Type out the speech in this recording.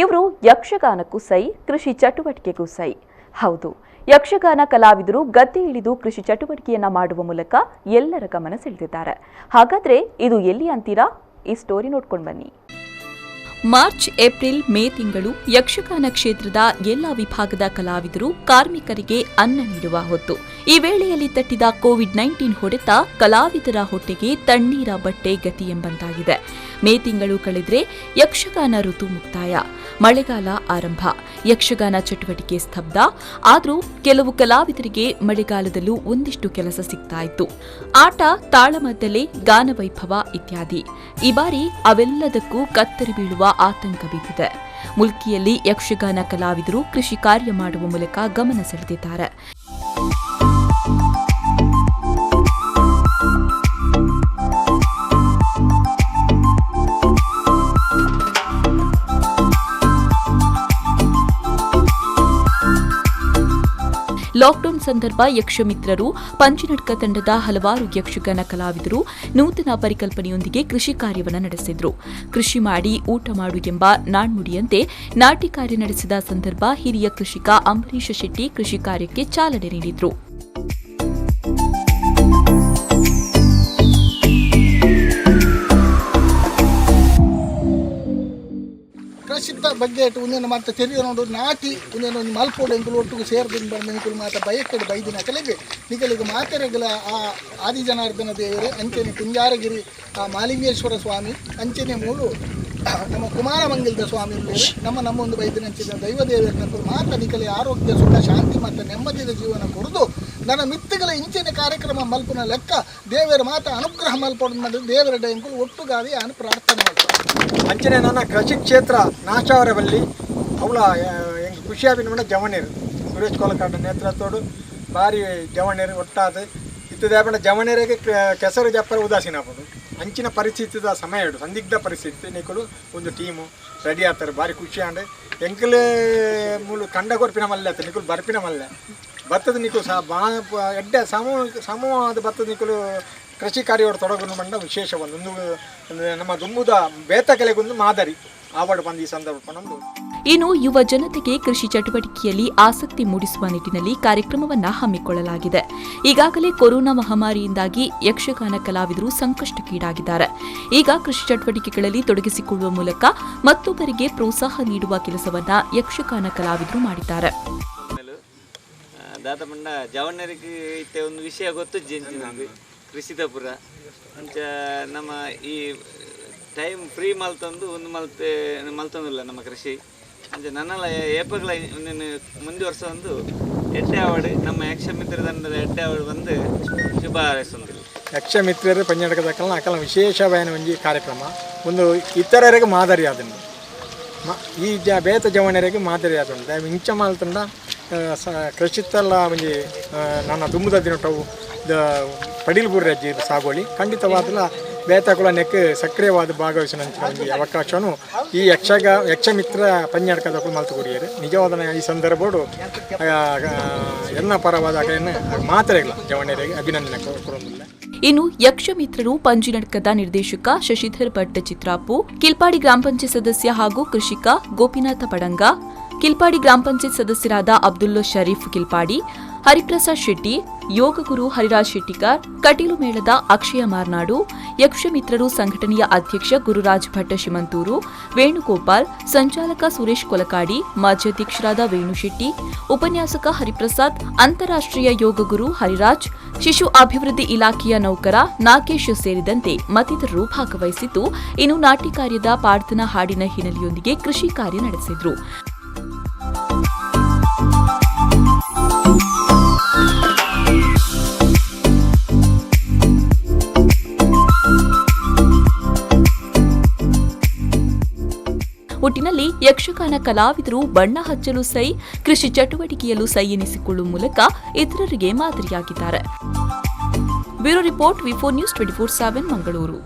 ಇವರು ಯಕ್ಷಗಾನಕ್ಕೂ ಸೈ, ಕೃಷಿ ಚಟುವಟಿಕೆಗೂ ಸೈ. ಹೌದು, ಯಕ್ಷಗಾನ ಕಲಾವಿದರು ಗದ್ದೆ ಇಳಿದು ಕೃಷಿ ಚಟುವಟಿಕೆಯನ್ನ ಮಾಡುವ ಮೂಲಕ ಎಲ್ಲರ ಗಮನ ಸೆಳೆದಿದ್ದಾರೆ. ಹಾಗಾದ್ರೆ ಇದು ಎಲ್ಲಿ ಅಂತೀರಾ? ಈ ಸ್ಟೋರಿ ನೋಡ್ಕೊಂಡು ಬನ್ನಿ. ಮಾರ್ಚ್, ಏಪ್ರಿಲ್, ಮೇ ತಿಂಗಳು ಯಕ್ಷಗಾನ ಕ್ಷೇತ್ರದ ಎಲ್ಲ ವಿಭಾಗದ ಕಲಾವಿದರು ಕಾರ್ಮಿಕರಿಗೆ ಅನ್ನ ನೀಡುವ ಹೊತ್ತು. ಈ ವೇಳೆಯಲ್ಲಿ ತಟ್ಟಿದ ಕೋವಿಡ್-19 ಹೊಡೆತ ಕಲಾವಿದರ ಹೊಟ್ಟೆಗೆ ತಣ್ಣೀರ ಬಟ್ಟೆ ಗತಿ ಎಂಬಂತಾಗಿದೆ. ಮೇ ತಿಂಗಳು ಕಳೆದ್ರೆ ಯಕ್ಷಗಾನ ಋತು ಮುಕ್ತಾಯ, ಮಳೆಗಾಲ ಆರಂಭ. ಯಕ್ಷಗಾನ ಚಟುವಟಿಕೆ ಸ್ತಬ್ಧ. ಆದರೂ ಕೆಲವು ಕಲಾವಿದರಿಗೆ ಮಳೆಗಾಲದಲ್ಲೂ ಒಂದಿಷ್ಟು ಕೆಲಸ ಸಿಗ್ತಾ ಇತ್ತು. ಆಟ, ತಾಳಮದ್ದಲೆ, ಗಾನವೈಭವ ಇತ್ಯಾದಿ. ಈ ಬಾರಿ ಅವೆಲ್ಲದಕ್ಕೂ ಕತ್ತರಿ ಬೀಳುವ ಆತಂಕ ಬಿದ್ದಿದೆ. ಮುಲ್ಕಿಯಲ್ಲಿ ಯಕ್ಷಗಾನ ಕಲಾವಿದರು ಕೃಷಿ ಕಾರ್ಯ ಮಾಡುವ ಮೂಲಕ ಗಮನ ಸೆಳೆದಿದ್ದಾರೆ. ಲಾಕ್ಡೌನ್ ಸಂದರ್ಭ ಯಕ್ಷಮಿತ್ರರು, ಪಂಚಿನಡ್ಕ ತಂಡದ ಹಲವಾರು ಯಕ್ಷಗಾನ ಕಲಾವಿದರು ನೂತನ ಪರಿಕಲ್ಪನೆಯೊಂದಿಗೆ ಕೃಷಿ ಕಾರ್ಯವನ್ನು ನಡೆಸಿದ್ರು. ಕೃಷಿ ಮಾಡಿ ಊಟ ಮಾಡು ಎಂಬ ನಾಣ್ನುಡಿಯಂತೆ ನಾಟಿ ಕಾರ್ಯ ನಡೆಸಿದ ಸಂದರ್ಭ ಹಿರಿಯ ಕೃಷಿಕ ಅಂಬರೀಶ ಶೆಟ್ಟಿ ಕೃಷಿ ಕಾರ್ಯಕ್ಕೆ ಚಾಲನೆ ನೀಡಿದ್ರು. ಕೃಷಿತ ಬಗ್ಗೆ ಉಂದೇನು ಮಾತ್ರ ತೆರಿಗೆ ನೋಡು ನಾಟಿ ಉಂದೇನು ಮಲ್ಪೋಡು ಎಂಕುಲು ಒಟ್ಟಿಗೆ ಸೇರ್ದಿಂದ ಬಂದ ನಿಕುಲು ಮಾತ್ರ ಬಯಕೆಡು ಬೈದಿನ ಕಲೆಗೆ ನಿಕಲಿಗೆ ಮಾತೆರೆಗಳ ಆ ಆದಿಜನಾರ್ದನ ದೇವರು ಅಂಚನೆ ಕುಂಜಾರಗಿರಿ ಆ ಮಾಲಿಂಗೇಶ್ವರ ಸ್ವಾಮಿ ಅಂಚನೆ ಮೂಲು ನಮ್ಮ ಕುಮಾರಮಂಗಲದ ಸ್ವಾಮಿ ನಮ್ಮ ಒಂದು ಬೈದಿನ ಹಂಚಿದ ದೈವ ದೇವರನ್ನ ಮಾತ್ರ ನಿಕಲಿ ಆರೋಗ್ಯ, ಸುಖ, ಶಾಂತಿ ಮತ್ತು ನೆಮ್ಮದಿಯ ಜೀವನ ಕೊಡದು ನನ್ನ ಮಿತ್ತಗಳ ಇಂಚಿನ ಕಾರ್ಯಕ್ರಮ ಮಲ್ಪನ ಲೆಕ್ಕ ದೇವರ ಮಾತ ಅನುಗ್ರಹ ಮಲ್ಪೋದು ಮಾಡಿದ್ರೆ ದೇವರ ಡೈಂಕುಲು ಒಟ್ಟುಗಾವಿ ನಾನು ಪ್ರಾರ್ಥನೆ ಮಾಡ್ತಾರೆ. ಅಂಚನೆ ನನ್ನ ಕೃಷಿ ಕ್ಷೇತ್ರ ನಾಶಾವರವಲ್ಲಿ ಅವಳ ಖುಷಿಯಾದ ಜವನೇರು ಸುರೇಶ್ ಕೋಲಕಾಡ ನೇತೃತ್ವಡು ಭಾರಿ ಜವನೇರು ಒಟ್ಟಾದ ಇತ್ತದ ಜವನೇರಿಗೆ ಕೆಸರು ಜಪ್ಪರ ಉದಾಸೀನ ಆಗ್ಬೋದು. ಅಂಚಿನ ಪರಿಸ್ಥಿತಿದ ಸಮಯ ಇಡು ಸಂದಿಗ್ಧ ಪರಿಸ್ಥಿತಿ ನಿಕಲು ಒಂದು ಟೀಮು ರೆಡಿ ಆಗ್ತಾರೆ. ಭಾರಿ ಖುಷಿ ಅಂಡೆ ಎಂಕಲ್ ಮೂಲು ಕಂಡ ಕೊರ್ಪಿನ ಮಲ್ಲೆ ಆತ ನಿಕಲು ಬರ್ಪಿನ ಮಲ್ಲೆ ಭತ್ತದ ನಿಕಲು ಸಹ ಬಾ ಎಡ್ಡೆ ಸಮೂಹದ ಭತ್ತದ ನಿಕಲು ಕೃಷಿ ಕಾರ್ಯವರು ತೊಡಗನ್ನು ಬಂದ ವಿಶೇಷ ಒಂದು ನಮ್ಮ ದುಮ್ಮುದ ಬೇತಕಲೆಗೊಂದು ಮಾದರಿ ಆವಡು ಬಂದ ಈ ಸಂದರ್ಭ ನಮ್ಮದು. ಇನ್ನು ಯುವ ಜನತೆಗೆ ಕೃಷಿ ಚಟುವಟಿಕೆಯಲ್ಲಿ ಆಸಕ್ತಿ ಮೂಡಿಸುವ ನಿಟ್ಟಿನಲ್ಲಿ ಕಾರ್ಯಕ್ರಮವನ್ನು ಹಮ್ಮಿಕೊಳ್ಳಲಾಗಿದೆ. ಈಗಾಗಲೇ ಕೊರೋನಾ ಮಹಾಮಾರಿಯಿಂದಾಗಿ ಯಕ್ಷಗಾನ ಕಲಾವಿದರು ಸಂಕಷ್ಟಕ್ಕೀಡಾಗಿದ್ದಾರೆ. ಈಗ ಕೃಷಿ ಚಟುವಟಿಕೆಗಳಲ್ಲಿ ತೊಡಗಿಸಿಕೊಳ್ಳುವ ಮೂಲಕ ಮತ್ತೊಬ್ಬರಿಗೆ ಪ್ರೋತ್ಸಾಹ ನೀಡುವ ಕೆಲಸವನ್ನ ಯಕ್ಷಗಾನ ಕಲಾವಿದರು ಮಾಡಿದ್ದಾರೆ. ದಾತಮಂಡ ಜವನರಿಗೆ ಇತ್ತೆ ಒಂದು ವಿಷಯ ಗೊತ್ತು ನಮಗೆ ಕೃಷಿತಪುರ ಅಂಚ ನಮ್ಮ ಈ ಟೈಮ್ ಫ್ರೀ ಮಲ್ತಂದು ಒಂದು ಮಲ್ತಂದಿಲ್ಲ ನಮ್ಮ ಕೃಷಿ ಅಂಚ ನನ್ನೆಲ್ಲ ಏಪಗಳ ಮುಂದೆ ವರ್ಷ ಒಂದು ಎಡ್ಡೆ ಅವಾರ್ಡ್ ನಮ್ಮ ಯಕ್ಷಮಿತ್ರ ತಂಡದ ಎಡ್ಡೆ ಅವಾರ್ಡ್ ಬಂದು ಶುಭ ಹಾರೈಸುತ್ತಿಲ್ಲ. ಯಕ್ಷಮಿತ್ರರು ಪಂಜಾಟಕದಕ್ಕಲ್ಲ ಅಕಲ ವಿಶೇಷವಾದ ಒಂದು ಕಾರ್ಯಕ್ರಮ ಒಂದು ಇತರರಿಗೆ ಮಾದರಿ ಆದನು ಈ ಬೇತ ಜವನರಿಗೆ ಮಾದರಿ ಆದಂಡ ಇಂಚ ಮಾಲ್ತಂಡ ಕೃಷಿತಲ್ಲ ಒಂಜಿ ನನ್ನ ದುಮ್ಮದ ದಿನಟವು ಪಡಿಲ್ಪುರ ರಜ್ಜಿ ಸಾಗೋಳಿ ಖಂಡಿತವಾದಲ್ಲ ಬೇತಾಕುಳ ನೆಕ್ ಸಕ್ರಿಯವಾದ ಭಾಗವಹಿಸಿನ ಒಂದು ಅವಕಾಶವನ್ನು ಈ ಯಕ್ಷಮಿತ್ರ ಪಂಜಾಡ್ಕದಕ್ಕೂ ಮಲ್ತು ಕೊಡಿಯರು. ನಿಜವಾದ ಈ ಸಂದರ್ಭಡು ಎಲ್ಲ ಪರವಾದ ಮಾತ್ರೆಗಳ ಜವನರಿಗೆ ಅಭಿನಂದನೆ ಕೊಡೋದಿಲ್ಲ. ಇನ್ನು ಯಕ್ಷಮಿತ್ರರು ಪಂಜಿನಡ್ಕದ ನಿರ್ದೇಶಕ ಶಶಿಧರ್ ಭಟ್ ಚಿತ್ರಾಪು, ಕಿಲ್ಪಾಡಿ ಗ್ರಾಮ ಪಂಚಾಯತ್ ಸದಸ್ಯ ಹಾಗೂ ಕೃಷಿಕ ಗೋಪಿನಾಥ ಪಡಂಗ, ಕಿಲ್ಪಾಡಿ ಗ್ರಾಮ ಪಂಚಾಯತ್ ಸದಸ್ಯರಾದ ಅಬ್ದುಲ್ಲಾ ಶರೀಫ್ ಕಿಲ್ಪಾಡಿ, ಹರಿಪ್ರಸಾದ್ ಶೆಟ್ಟಿ, ಯೋಗಗುರು ಹರಿರಾಜ್ ಶೆಟ್ಟಿಕಾರ್, ಕಟೀಲು ಮೇಳದ ಅಕ್ಷಯ ಮಾರ್ನಾಡು, ಯಕ್ಷಮಿತ್ರರು ಸಂಘಟನೆಯ ಅಧ್ಯಕ್ಷ ಗುರುರಾಜ್ ಭಟ್ ಶಿಮಂತೂರು, ವೇಣುಗೋಪಾಲ್, ಸಂಚಾಲಕ ಸುರೇಶ್ ಕೊಲಕಾಡಿ, ಮಾಜಿ ಅಧ್ಯಕ್ಷರಾದ ವೇಣುಶೆಟ್ಟಿ, ಉಪನ್ಯಾಸಕ ಹರಿಪ್ರಸಾದ್, ಅಂತಾರಾಷ್ಟ್ರೀಯ ಯೋಗಗುರು ಹರಿರಾಜ್, ಶಿಶು ಅಭಿವೃದ್ಧಿ ಇಲಾಖೆಯ ನೌಕರ ನಾಗೇಶ್ ಸೇರಿದಂತೆ ಮತ್ತಿತರರು ಭಾಗವಹಿಸಿದ್ದು, ಇನ್ನು ನಾಟಿ ಕಾರ್ಯದ ಪ್ರಾರ್ಥನಾ ಹಾಡಿನ ಹಿನ್ನೆಲೆಯೊಂದಿಗೆ ಕೃಷಿ ಕಾರ್ಯ ನಡೆಸಿದ್ರು. ಒಟ್ಟಿನಲ್ಲಿ ಯಕ್ಷಗಾನ ಕಲಾವಿದರು ಬಣ್ಣ ಹಚ್ಚಲು ಸೈ, ಕೃಷಿ ಚಟುವಟಿಕೆಯಲ್ಲೂ ಸೈ ಎನಿಸಿಕೊಳ್ಳುವ ಮೂಲಕ ಇತರರಿಗೆ ಮಾದರಿಯಾಗಿದ್ದಾರೆ. ಬ್ಯೂರೋ ರಿಪೋರ್ಟ್, ವಿ4 ನ್ಯೂಸ್ 24/7 ಮಂಗಳೂರು.